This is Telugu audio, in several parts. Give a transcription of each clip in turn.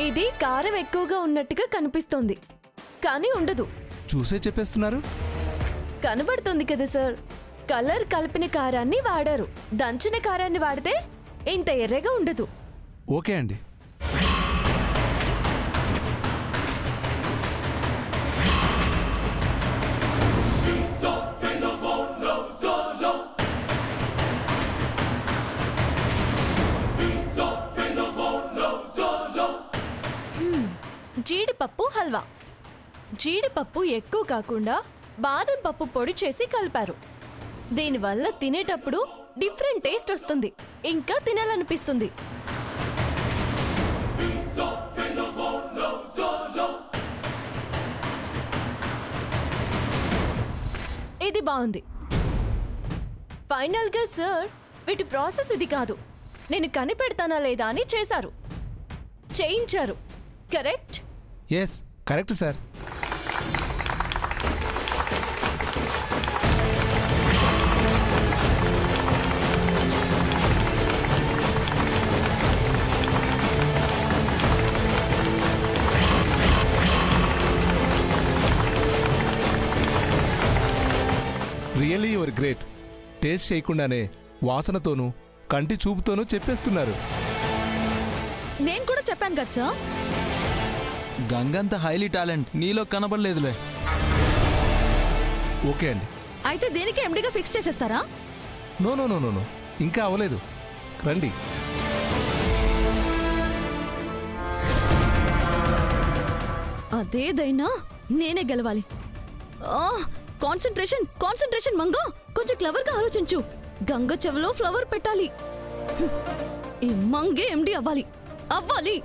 ఇది కారం ఎక్కువగా ఉన్నట్టుగా కనిపిస్తోంది, కానీ ఉండదు. చూసే చెప్పేస్తున్నారు. కనబడుతుంది కదా సార్, కలర్ కలిపిన కారాన్ని వాడారు. దంచిన కారాన్ని వాడితే ఇంత ఎర్రగా ఉండదు. ఓకే అండి. జీడిపప్పు హల్వా. జీడిపప్పు ఎక్కువ కాకుండా బాదం పప్పు పొడి చేసి కలిపారు. దీనివల్ల తినేటప్పుడు డిఫరెంట్ టేస్ట్ వస్తుంది, ఇంకా తినాలనిపిస్తుంది. ఇది బాగుంది. ఫైనల్ గా సార్, వీటి ప్రాసెస్ ఇది కాదు. నేను కనిపెడతానా లేదా అని చేశారు, చేయించారు. Correct? Yes, correct sir. Really your great. Taste చేయకుండానే వాసనతోనూ కంటి చూపుతోనూ చెప్పేస్తున్నారు. నేను కూడా చెప్పాను కదా సార్. గంగంత హైలీ టాలెంట్ నీలో కనబడలేదులే. ఓకే అండి. అయితే దీనికి ఎండిగా ఫిక్స్ చేసేస్తారా? No no no no no, ఇంకా అవ్వలేదు. రండి. అదేదైనా నేనే గెలవాలి. కాన్సంట్రేషన్ కాన్సంట్రేషన్ మంగ, కొంచెం క్లవర్ గా ఆలోచించు. గంగ చెవిలో ఫ్లవర్ పెట్టాలి. ఈ మంగే ఎండి అవ్వాలి అవ్వాలి.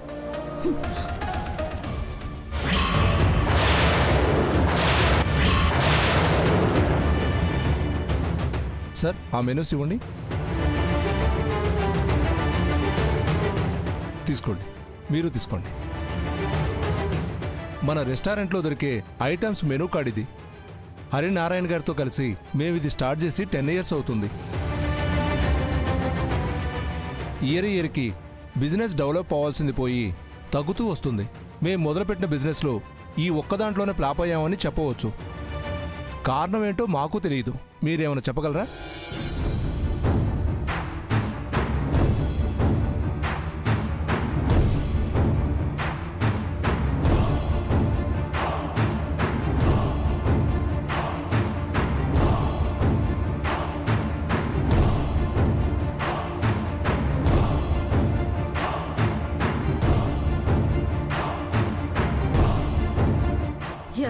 సార్, ఆ మెనూస్ ఇవ్వండి. తీసుకోండి, మీరు తీసుకోండి. మన రెస్టారెంట్లో దొరికే ఐటమ్స్ మెనూ కార్డ్ ఇది. హరినారాయణ గారితో కలిసి మేము ఇది స్టార్ట్ చేసి 10 years అవుతుంది. ఇయర్కి బిజినెస్ డెవలప్ అవ్వాల్సింది పోయి తగ్గుతూ వస్తుంది. మేము మొదలుపెట్టిన బిజినెస్లో ఈ ఒక్క దాంట్లోనే ఫ్లాప్ అయ్యామని చెప్పవచ్చు. కారణం ఏంటో మాకు తెలియదు. మీరేమైనా చెప్పగలరా?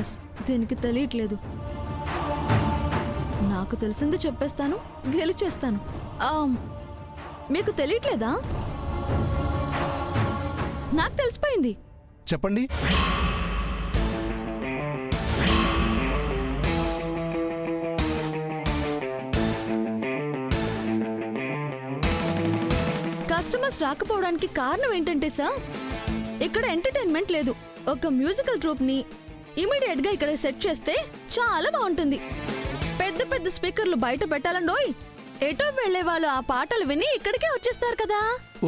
ఎస్, దీనికి తెలియట్లేదు. నాకు తెలిసింది చెప్పేస్తాను, గెలిచేస్తాను. మీకు తెలియట్లేదా? నాకు తెలిసిపోయింది. చెప్పండి. కస్టమర్స్ రాకపోవడానికి కారణం ఏంటంటే సార్, ఇక్కడ ఎంటర్టైన్మెంట్ లేదు. ఒక మ్యూజికల్ ట్రూప్ ని ఇమీడియట్ గా ఇక్కడ సెట్ చేస్తే చాలా బాగుంటుంది. పెద్ద పెద్ద స్పీకర్లు బయట పెట్టాలండోయ్. ఎటో వెళ్లే వాళ్ళు ఆ పాటలు విని ఇక్కడికే వచ్చేస్తారు కదా.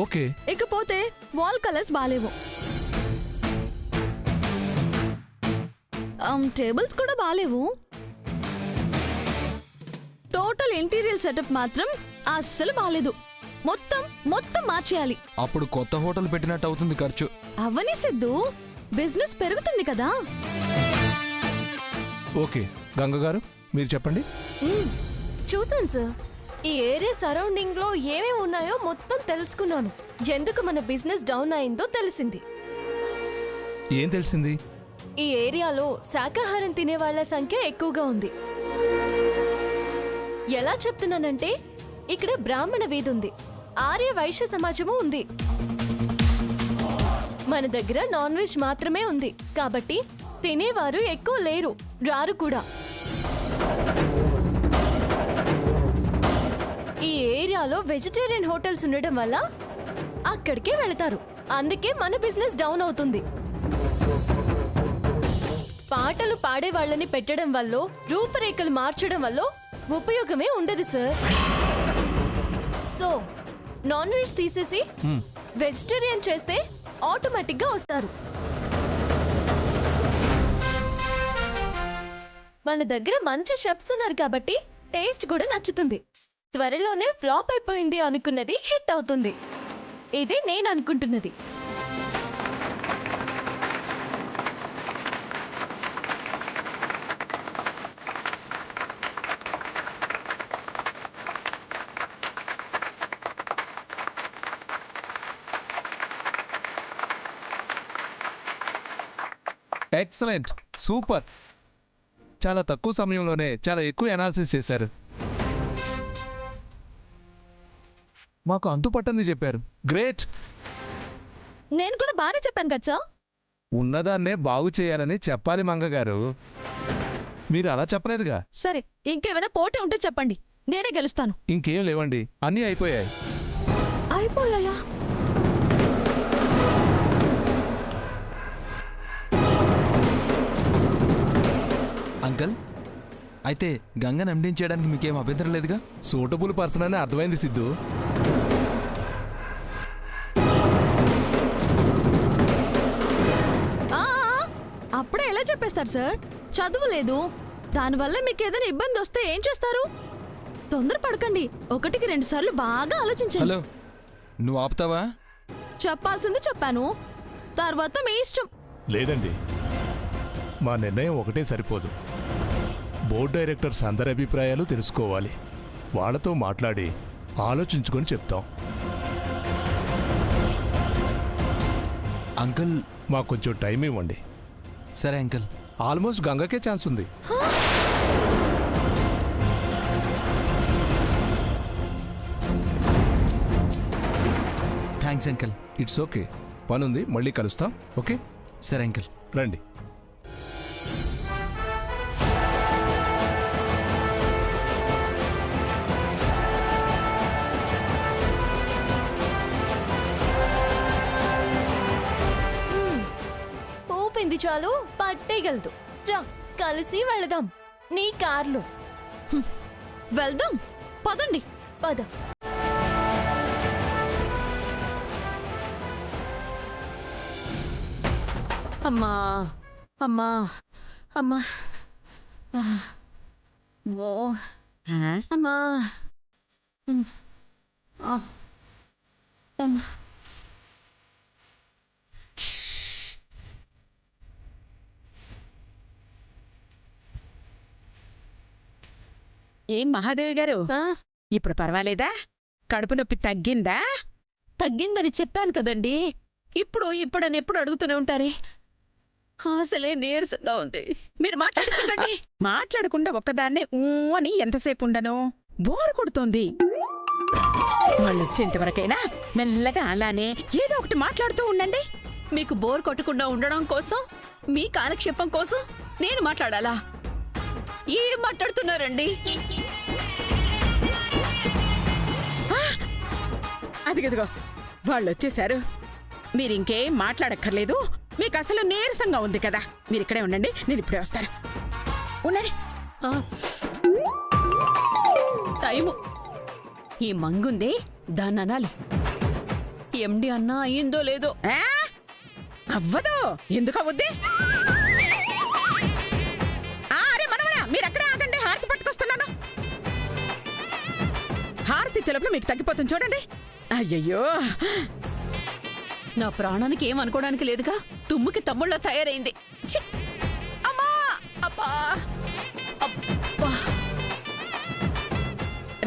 ఓకే. ఇకపోతే వాల్ కలర్స్ బాలేవు, టేబుల్స్ కూడా బాలేవు. టోటల్ ఇంటీరియర్ సెటప్ మాత్రం అస్సలు బాలేదు. మొత్తం మొత్తం మార్చేయాలి. అప్పుడు కొత్త హోటల్ పెట్టినట్టు అవుతుంది ఖర్చు. అవని సిద్ధు, బిజినెస్ పెరుగుతుంది కదా. ఓకే, గంగ గారు మీరు చెప్పండి. చూసాను సార్, ఈ ఏరియా సరౌండింగ్ లో ఏమేమి ఉన్నాయో మొత్తం తెలుసుకున్నాను. ఎందుకు మన బిజినెస్ డౌన్ అయిందో తెలిసింది. ఏం తెలిసింది? ఈ ఏరియాలో శాకాహారం తినే వాళ్ళ సంఖ్య ఎక్కువగా ఉంది. ఎలా చెప్తున్నానంటే, ఇక్కడ బ్రాహ్మణ వీధి ఉంది, ఆర్య వైశ్య సమాజము ఉంది. మన దగ్గర నాన్ వెజ్ మాత్రమే ఉంది, కాబట్టి తినేవారు ఎక్కువ లేరు, రారు కూడా. ఈ ఏరియాలో వెజిటేరియన్ హోటల్స్ ఉండడం వల్ల అక్కడికే వెళతారు. అందుకే మన బిజినెస్ డౌన్ అవుతుంది. పాటలు పాడే వాళ్ళని పెట్టడం వల్ల, రూపురేఖలు మార్చడం వల్ల ఉపయోగమే ఉండదు సార్. సో నాన్ వెజ్ తీసేసి వెజిటేరియన్ చేస్తే ఆటోమేటిక్గా వస్తారు. మన దగ్గర మంచి షెఫ్స్ ఉన్నారు కాబట్టి టేస్ట్ కూడా నచ్చుతుంది. త్వరలోనే ఫ్లాప్ అయిపోయింది అనుకున్నది హిట్ అవుతుంది. ఇది నేను అనుకుంటున్నది. Excellent, super. చాలా తక్కువ సమయంలోనే చాలా ఎక్కువ అనాలిసిస్ చేశారు. మాకు అంతుపట్టని చెప్పారు. గ్రేట్. నేను కూడా బాగానే చెప్పాను కదా సార్. ఉన్నదాన్నే బాగు చేయాలని చెప్పాలి మంగగారు. మీరు అలా చెప్పలేదుగా. సరే, ఇంకేమైనా పోటీ ఉంటే చెప్పండి, నేనే గెలుస్తాను. ఇంకేం లేవండి, అన్నీ అయిపోయాయి. అయిపోయాయా? అంకల్, అయితే గంగను ఎండించేయడానికి మీకేం అభ్యంతరం లేదుగా? సూటబుల్ పర్సన్ అని అర్థమైంది సిద్ధు. అప్పుడే ఎలా చెప్పేస్తారు సార్? చదువు లేదు, దానివల్ల మీకు ఏదైనా ఇబ్బంది వస్తే ఏం చేస్తారు? తొందర పడకండి, 1కి 2 సార్లు బాగా ఆలోచించండి. హలో, నువ్వు ఆపుతావా? చెప్పాల్సింది చెప్పాను, తర్వాత మీ ఇష్టం. లేదండి, మా నిర్ణయం ఒకటే సరిపోదు. బోర్డు డైరెక్టర్స్ అందరి అభిప్రాయాలు తెలుసుకోవాలి. వాళ్ళతో మాట్లాడి ఆలోచించుకొని చెప్తాం. అంకుల్, మాకు కొంచెం టైం ఇవ్వండి. సరే అంకుల్. ఆల్మోస్ట్ గంగకే ఛాన్స్ ఉంది. Thanks uncle. ఇట్స్ ఓకే, పనుంది, మళ్ళీ కలుస్తాం. ఓకే, సరే అంకుల్. రండి. పోపింది చాలు, పట్టేయగలదు. రా, కలిసి వెళదాం నీ కార్లో. వెళ్దాం, పదండి. పద. అమ్మా అమ్మా అమ్మా ఓ అమ్మా ఏం మహాదేవి గారు, ఇప్పుడు పర్వాలేదా? కడుపు నొప్పి తగ్గిందా? తగ్గిందని చెప్పాను కదండి. ఇప్పుడని ఎప్పుడు అడుగుతూనే ఉంటారే. అసలే నీరసంగా ఉంది. మీరు మాట్లాడుతుండండి. మాట్లాడకుండా ఒక్కదాన్నే అని ఎంతసేపు ఉండను? బోర్ కొడుతోంది. వాళ్ళు వచ్చేంతవరకైనా మెల్లగా అలానే ఏదో ఒకటి మాట్లాడుతూ ఉండండి. మీకు బోర్ కొట్టకుండా ఉండడం కోసం, మీ కాలక్షేపం కోసం నేను మాట్లాడాలా? ఏం మాట్లాడుతున్నారండి? అదిగదిగో వాళ్ళు వచ్చేశారు. మీరింకేం మాట్లాడక్కర్లేదు. మీకు అసలు నీరసంగా ఉంది కదా. మీరు ఇక్కడే ఉండండి, నేను ఇప్పుడే వస్తాను. ఉండండి. టైము ఈ మంగుందే, దాన్ని అనాలి. ఎండి అన్నా అయ్యిందో లేదో. ఆ? అవ్వదు. ఎందుకు అవ్వద్ది? అరే మనవడా, మీరు అక్కడే ఆగండి, హారతి పట్టుకొస్తున్నాను. హారతి చెలపులు మీకు తగ్గిపోతుంది చూడండి. అయ్యయ్యో, నా ప్రాణానికి ఏం అనుకోవడానికి లేదుగా. తుమ్ముకి తమ్ముళ్ళ తయారైంది. ఛీ! అమ్మా అబ్బా అబ్బా.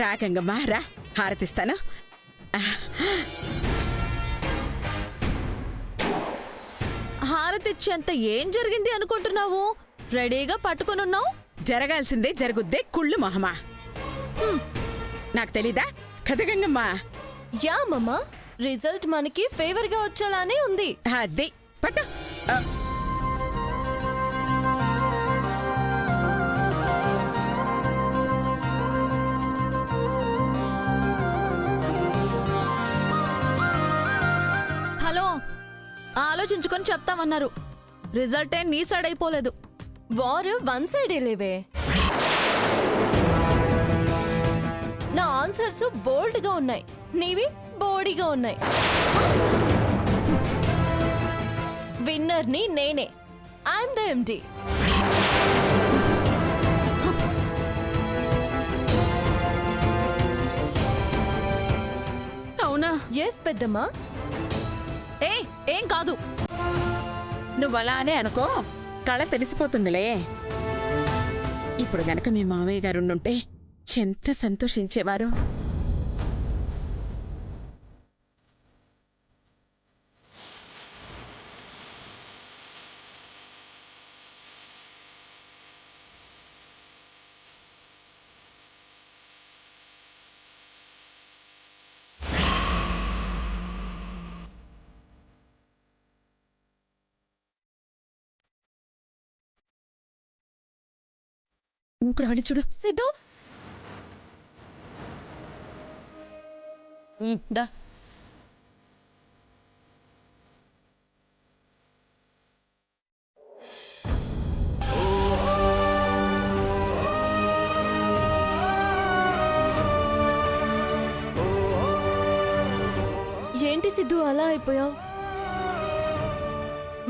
రా గంగమ్మ, రా, హారతిస్తాను. హారతిచ్చేంత ఏం జరిగింది అనుకుంటున్నావు? రెడీగా పట్టుకొనున్నావు. జరగాల్సిందే జరుగుద్దే కుళ్ళు మొహమా. నాకు తెలీదా కథ గంగమ్మ? యా మమ్మా, రిజల్ట్ మనకి ఫేవర్ గా వచ్చేలానే ఉంది. అదే పట్టు. హలో, ఆలోచించుకొని చెప్తామన్నారు. రిజల్ట్ ఏం నీ సైడ్ అయిపోలేదు. వారు 1 సైడే లేవే. నా ఆన్సర్స్ బోల్డ్ గా ఉన్నాయి, నీవి బోడీగా ఉన్నాయి. విన్నర్ని నేనే. ఐఎమ్ ద ఎండి. అవునా? ఎస్ పెద్దమ్మా. ఏం కాదు. నువ్వు అలానే అనుకో, కళ తెలిసిపోతుందిలే. ఇప్పుడు గనక మీ మావయ్య గారు ఉండుంటే ఎంత సంతోషించేవారు. ఇప్పుడు వెళ్ళి చూడు. సిద్ధు దా. ఏంటి సిద్ధు అలా అయిపోయావు?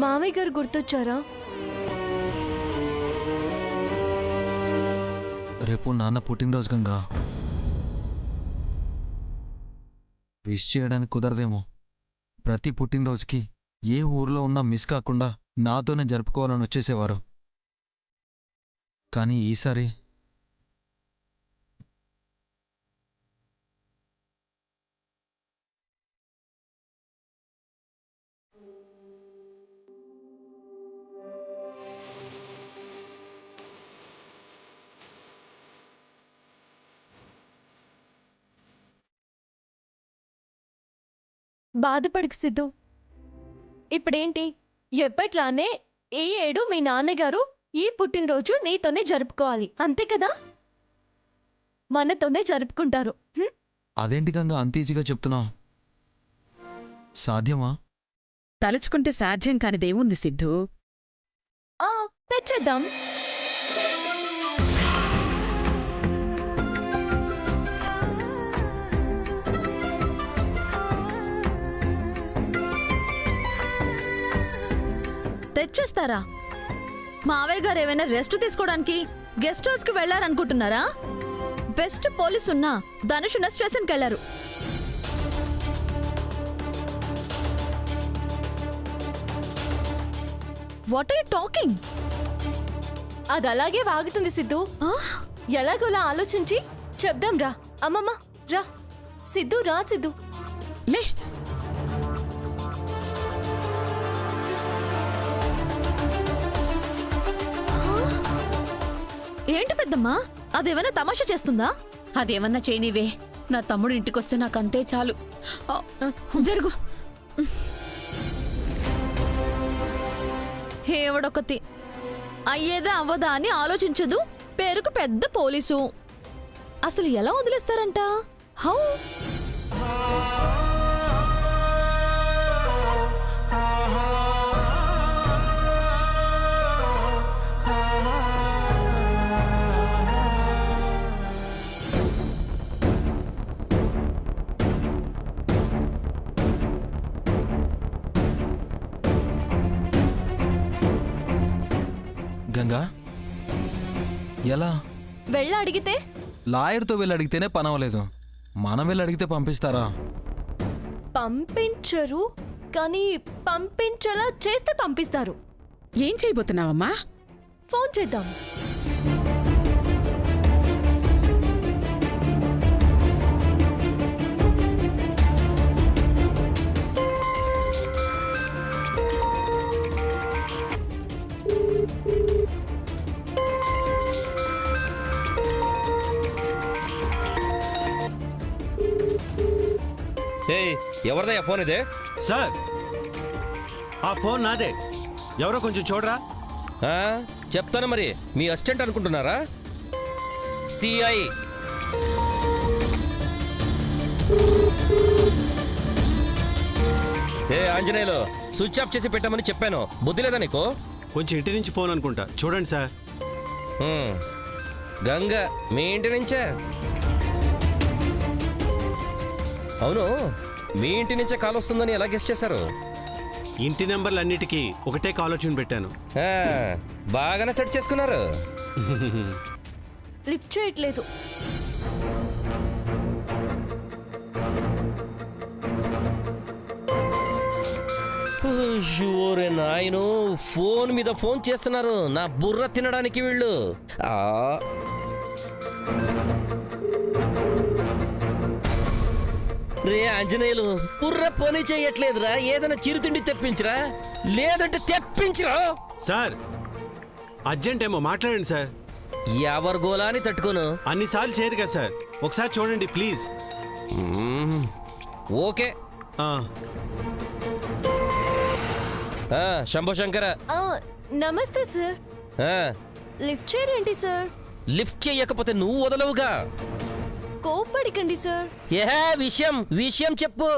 మామయ్య గారు గుర్తొచ్చారా? రేపు నాన్న పుట్టినరోజు గంగా. విష్ చేయడానికి కుదరదేమో. ప్రతి పుట్టినరోజుకి ఏ ఊర్లో ఉన్నా మిస్ కాకుండా నాతోనే జరుపుకోవాలని వచ్చేసేవారు. కానీ ఈసారి బాధపడకు సిద్ధు. ఇప్పుడేంటి, ఎప్పట్లానే ఈ ఏడు మీ నాన్నగారు ఈ పుట్టినరోజు నీతోనే జరుపుకోవాలి, అంతే కదా? మనతోనే జరుపుకుంటారు. అదేంటి గంగా అంత ఈజీగా చెప్తున్నావు? సాధ్యమా? తలుచుకుంటే సాధ్యం కానిదేముంది సిద్ధు. తెచ్చేద్దాం. తెచ్చేస్తారా? మావయ్య గారు ఏమైనా రెస్ట్ తీసుకోవడానికి గెస్ట్ హౌస్ కి వెళ్లారనుకుంటున్నారా? బెస్ట్ పోలీస్ ఉన్నా ధనుష్ స్టేషన్కి వెళ్లారు. What are you talking? అది అలాగే వాగుతుంది సిద్ధు. ఎలాగోలా ఆలోచించి చెప్దాం రా. అమ్మమ్మ రా. సిద్ధు రా. సిద్ధు లే. ఏంటి పెద్దమ్మా, అదేమైనా తమాషా చేస్తుందా? అదేమన్నా చేయనివే. నా తమ్ముడు ఇంటికొస్తే నాకంతే చాలు. జరుగు. ఏవడొకతి అయ్యేదా అవ్వదా అని ఆలోచించదు. పేరుకు పెద్ద పోలీసు. అసలు ఎలా వదిలేస్తారంట? హౌ? గంగా ఎలా? వెళ్ళ అడిగితే? లాయర్తో వెళ్ళి అడిగితేనే పని అవ్వలేదు. మనం వెళ్ళి అడిగితే పంపిస్తారా? పంపించరు, కానీ పంపించేలా చేస్తే పంపిస్తారు. ఏం చేయబోతున్నావమ్మా? ఫోన్ చేద్దాం. ఎవరిదయ్యా ఫోన్ ఇదే? సార్, ఆ ఫోన్ నాదే. ఎవరో కొంచెం చూడరా. చెప్తాను మరి. మీ అసిస్టెంట్ అనుకుంటున్నారా? సిఐ. ఆంజనేయులు, స్విచ్ ఆఫ్ చేసి పెట్టామని చెప్పాను. బుద్ధి లేదా నీకు? కొంచెం ఇంటి నుంచి ఫోన్ అనుకుంటా, చూడండి సార్. గంగ మీ ఇంటి నుంచే? అవును, మీ ఇంటి నుంచే కాల్ వస్తుందని ఎలా గెస్ చేశారు? ఇంటి నెంబర్లన్నిటికీ ఒకటే కాల్ వచ్చి పెట్టాను. ఆ, బాగానే సెట్ చేసుకున్నారు. లిఫ్ట్ చేయట్లేదు. షూరే నాయను, ఫోన్ మీద ఫోన్ చేస్తున్నారు నా బుర్ర తినడానికి వీళ్ళు. ఆ రే ఆంజనేయులు, బుర్ర పోనీ చెయ్యట్లేదురా. ఏదైనా చిరుతిండి తెప్పించరా, లేదంటే తెప్పించరా. సార్ అర్జెంట్ ఏమో మాట్లాడండి సార్. ఎవరు గోలాని తట్టుకోను. అన్నిసార్లు చేయరు కదా సార్, ఒకసారి చూడండి ప్లీజ్. ఓకే. శంభో శంకర. నమస్తే సార్. లిఫ్ట్ చేయరేంటి సార్? లిఫ్ట్ చేయకపోతే నువ్వు వదలవుగా. కోప్పడికండి సార్. విషయం చెప్పు.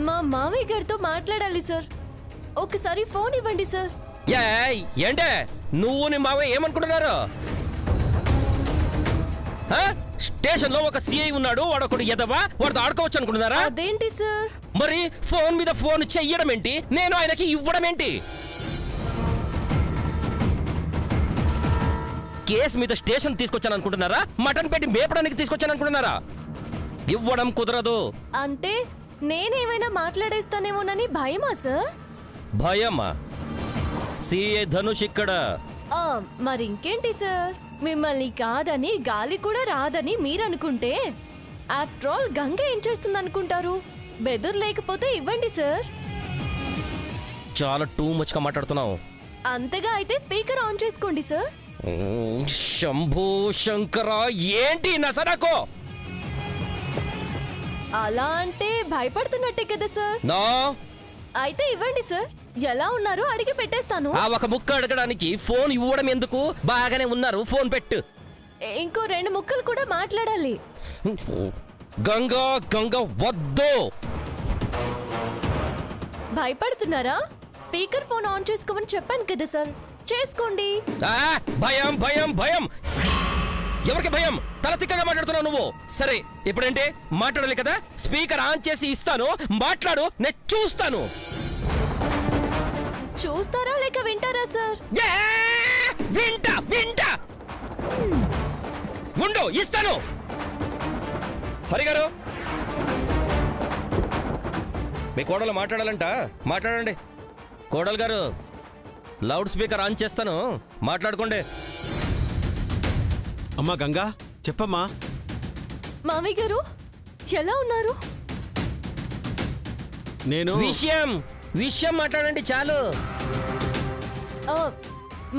మా మామయ్య గారితో మాట్లాడాలి సార్. ఒకసారి ఫోన్ ఇవ్వండి సార్. ఏంటే నువ్వు నీ మావయ్య ఏమనుకుంటున్నారు? స్టేషన్ లో ఒక సిఐ ఉన్నాడు, వాడు ఒకడు ఎదవా, వాడితో ఆడుకోవచ్చు అనుకుంటున్నారా? అదేంటి సార్? మరి ఫోన్ మీద ఫోన్ చెయ్యడం ఏంటి, నేను ఆయనకి ఇవ్వడం ఏంటి? కేసు మీద స్టేషన్ తీసుకొచ్చాను అనుకుంటున్నారా? మటన్ పెట్టి మేపడానికి తీసుకొచ్చాను అనుకుంటున్నారా? ఇవ్వడం కుదరదు. అంటే నేనేమైనా మాట్లాడేస్తానేమోనని భయమా సార్? భయమా? సిఐ ధనుష్ ఇక్కడ. మరి ఇంకేంటి సార్? మిమ్మల్ని కాదని గాలి కూడా రాదని మీరనుకుంటే ఆఫ్టర్ ఆల్ గంగ ఏం చేస్తుంది అనుకుంటారు? బెదురు లేకపోతే ఇవ్వండి సార్. చాలా టూ మచ్ గా మాట్లాడుతున్నావు. అంతగా అయితే స్పీకర్ ఆన్ చేసుకోండి సార్. శంభో శంకర, ఏంటి నసనకో? అలా అంటే భయపడుతున్నట్టే కదా సార్. నో. అయితే ఇవ్వండి సార్. ఎలా ఉన్నారు అడిగి పెట్టేస్తాను. ఆ ఒక ముక్క అడగడానికి ఫోన్ ఇవ్వడం ఎందుకు? బాగానే ఉన్నారు, ఫోన్ పెట్టు. ఇంకో 2 ముక్కలు కూడా మాట్లాడాలి. గంగా గంగా వద్దు. భయపడుతున్నారా? స్పీకర్ ఫోన్ ఆన్ చేసుకోమని చెప్పాను కదా సార్, చేసుకోండి. భయం భయం భయం. ఎవరికి భయం? తల తిక్కగా మాట్లాడుతున్నావు నువ్వు. సరే, ఇప్పుడేంటి మాట్లాడాలి కదా, స్పీకర్ ఆన్ చేసి ఇస్తాను, మాట్లాడు, నేను చూస్తాను. చూస్తారా లేక వింటారా సార్? వింటా వింటా. ఉండు, ఇస్తాను. హరిగారు, మీ కోడలు మాట్లాడాలంట, మాట్లాడండి. కోడలు గారు, లౌడ్ స్పీకర్ ఆన్ చేస్తాను, మాట్లాడుకోండి. అమ్మా గంగా, చెప్పమ్మా. మామయ్య గారు ఎలా ఉన్నారు? నేను విషయం మాట్లాడండి చాలు.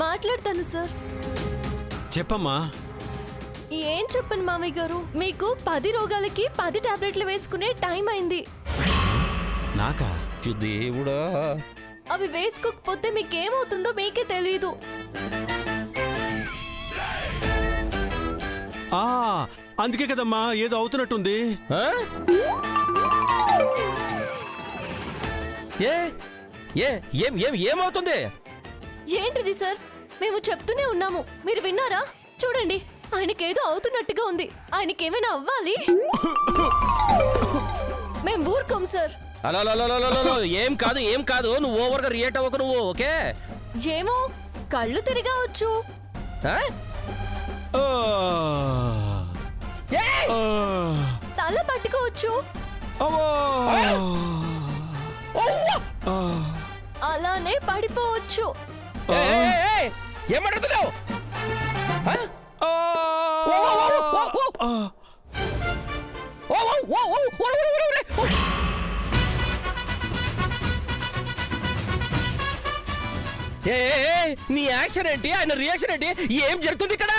మాట్లాడతాను సార్. చెప్పమ్మా. ఏం చెప్పను మామయ్య గారు, మీకు 10 రోగాలకి 10 టాబ్లెట్లు వేసుకునే టైం అయింది. నాకా? దేవుడా, అవి వేసుకోకపోతే మీకేమవుతుందో మీకే తెలీదు. అందుకే కదమ్మా ఏదో అవుతున్నట్టుంది. ఏమవుతుంది? ఏంటిది సార్? మేము చెప్తూనే ఉన్నాము, మీరు విన్నారా? చూడండి, ఆయనకేదో అవుతున్నట్టుగా ఉంది. ఆయనకేమైనా అవ్వాలి. మేము ఊరుకోం సార్. అలా ఏం కాదు, నువ్వు ఓవర్గా రియాక్ట్ అవ్వకు నువ్వు. ఓకే? ఏమో కళ్ళు తిరగవచ్చు, తల పట్టుకోవచ్చు, అలానే పడిపోవచ్చు. ఏమంటున్నావు? నీ యాక్షన్ ఏంటి, ఆయన రియాక్షన్ ఏంటి, ఏం జరుగుతుంది ఇక్కడ?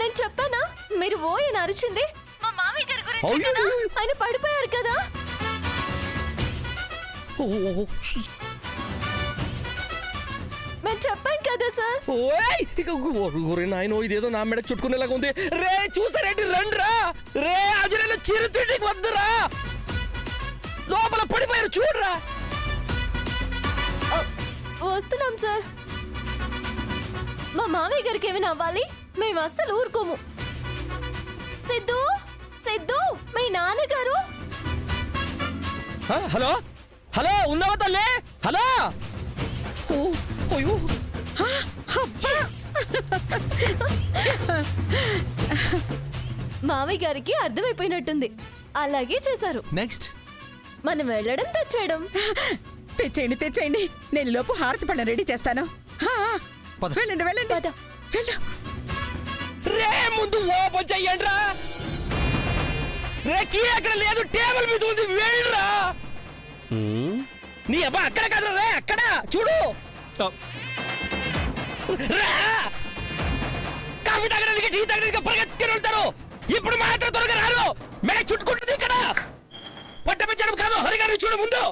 నేను చెప్పానా మీరు ఓయని అరిచింది మా మామయ్య గారి గురించి కదా. ఆయన పడిపోయారు కదా. మేము చెప్పాం కదా సార్. నాయన, ఇదేదో నా మెడకు చుట్టుకునేలాగా ఉంది. రే చూసారేంటి, రండ్రా. రే అజరేలో చిరుతిండికి వద్దురా, లోపల పడిపోయారు చూడరా. వస్తున్నాం సార్. మా మామయ్య గారికి ఏమైనా అవ్వాలి, మేము అస్సలు ఊరుకోము. సిద్ధు, మీ నాన్నగారు హలో హలో ఉన్నావా తల్లి? హలో ఓ, అయ్యో. మావయ్య గారికి అర్థమైపోయినట్టుంది. అలాగే చేశారు. నెక్స్ట్ మనం వెళ్ళడం తెచ్చేయడం. తెచ్చేయండి తెచ్చేయండి, నేను లోపు హారతి పళ్ళం రెడీ చేస్తాను. ఆ, పద. వెళ్ళండి వెళ్ళండి పద. వెళ్ళు. రే ముందు ఓపెన్ చెయ్యండి రా. రే కీ అక్కడ లేదు, టేబుల్ మీద ఉంది, వెళ్ళరా. నీ అబ్బా అక్కడ కాదు రే, అక్కడ చూడు. రా కాఫీ తాగడానికి టీ తాగడానికి పరిగెత్తుకుని వెళ్తారు. ఇప్పుడు మాత్రం త్వరగా రారు. మెడ చుట్టుకుంటుంది ఇక్కడ. పట్టపించడం కాదు, హరిగారు చూడు ముందు.